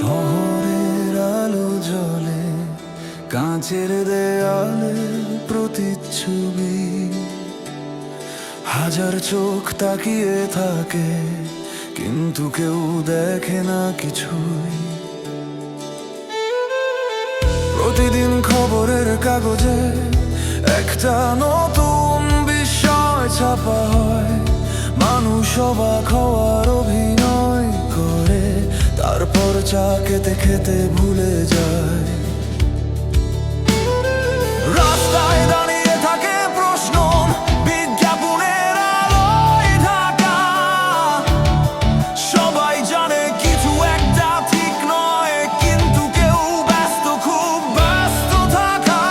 শহরের আলো জ্বলে কাঁচের দেয়ালে প্রতিচ্ছবি, হাজার চোখ তাকিয়ে থাকে কিন্তু কেউ দেখে না কিছুই। প্রতিদিন খবরের কাগজে একটা নতুন বিষয় ছাপা হয়, মানুষ অবাক হওয়ার অভিনয় করে, তারপর চা খেতে খেতে ভুলে যায়। রাস্তায় দাঁড়িয়ে থাকে প্রশ্ন, বিজ্ঞাপনের আলোয় ঢাকা, সবাই জানে কিছু একটা ঠিক নয়, কিন্তু কেউ ব্যস্ত, খুব ব্যস্ত থাকা।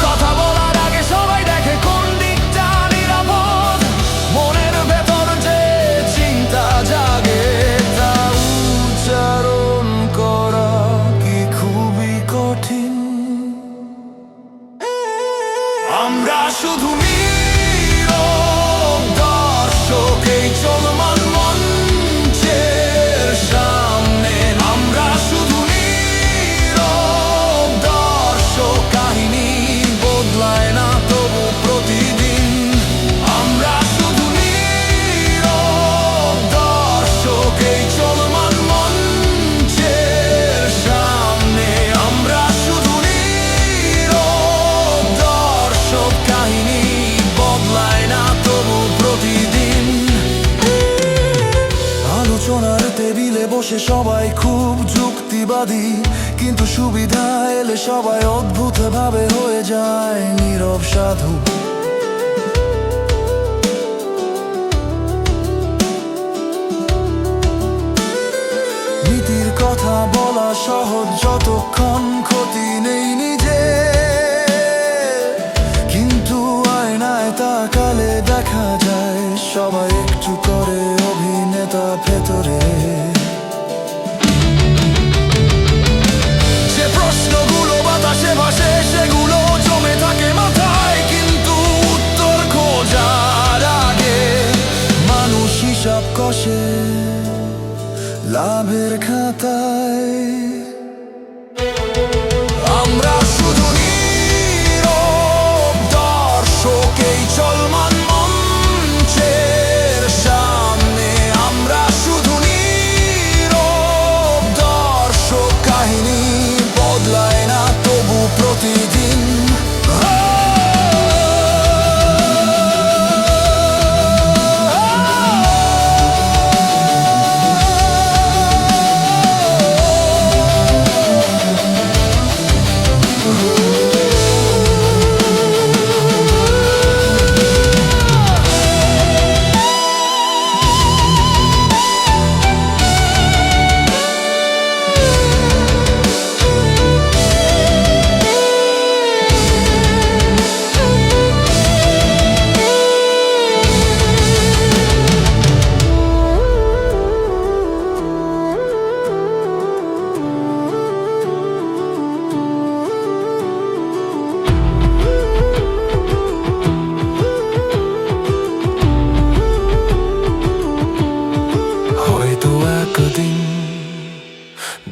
কথা বলার আগে সবাই দেখে কোন দিকটা নিরাপদ, মনের ভেতর যে চিন্তা জাগে তা উচ্চারণ করা কি খুবই কঠিন। আমরা শুধু নীরব দর্শক এই চলমান মঞ্চের সামনে, আমরা শুধু নীরব দর্শক, কাহিনী বদলায় না তবু প্রতিদিন। আমরা শুধু নীরব দর্শক এই চলমান মঞ্চের সামনে, আমরা শুধু নীরব দর্শক, কাহিনী বদলায় না তবু প্রতিদিন। আলোচনার টেবিলে বসে সবাই খুব যুক্তিবাদী, কিন্তু সুবিধা এলে সবাই অদ্ভুতভাবে হয়ে যায় নীরব সাধু। নীতির কথা বলা সহজ যতক্ষণ ক্ষতি নেই নিজে, কিন্তু আয়নায় তাকালে দেখা যায় সবাই একটু করে অভিনেতা ভেতরে। যে প্রশ্নগুলো বাতাসে ভাসে সেগুলো জমে থাকে মাথায়, কিন্তু উত্তর খোঁজার আগে মানুষ হিসাব কষে লাভের খাতায়। আমরা শুধু নীরব দর্শক এই চলমান মঞ্চের সামনে, আমরা শুধু নীরব দর্শক, কাহিনী বদলায় না তবু প্রতিদিন।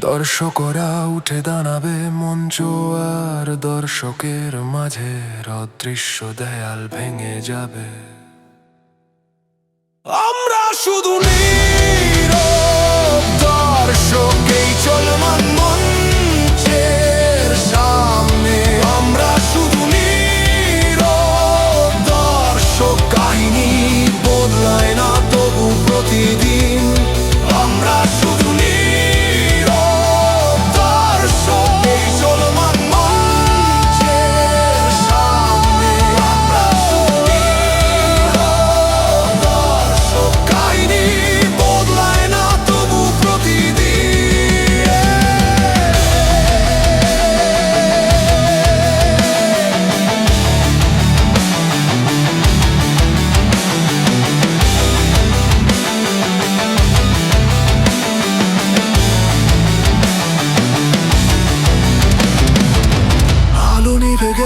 দর্শকরা উঠে দাঁড়াবে মঞ্চ, আর দর্শকের মাঝের অদৃশ্য দেয়াল ভেঙে যাবে। আমরা শুধু নীরব দর্শক এই চলমান মঞ্চের সামনে, আমরা শুধু নীরব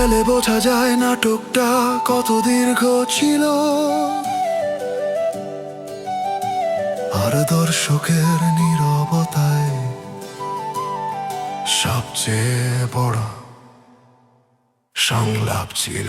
গেলে বোঝা যায় নাটকটা কত দীর্ঘ ছিল, আর দর্শকের নীরবতায় সবচেয়ে বড় সংলাপ ছিল।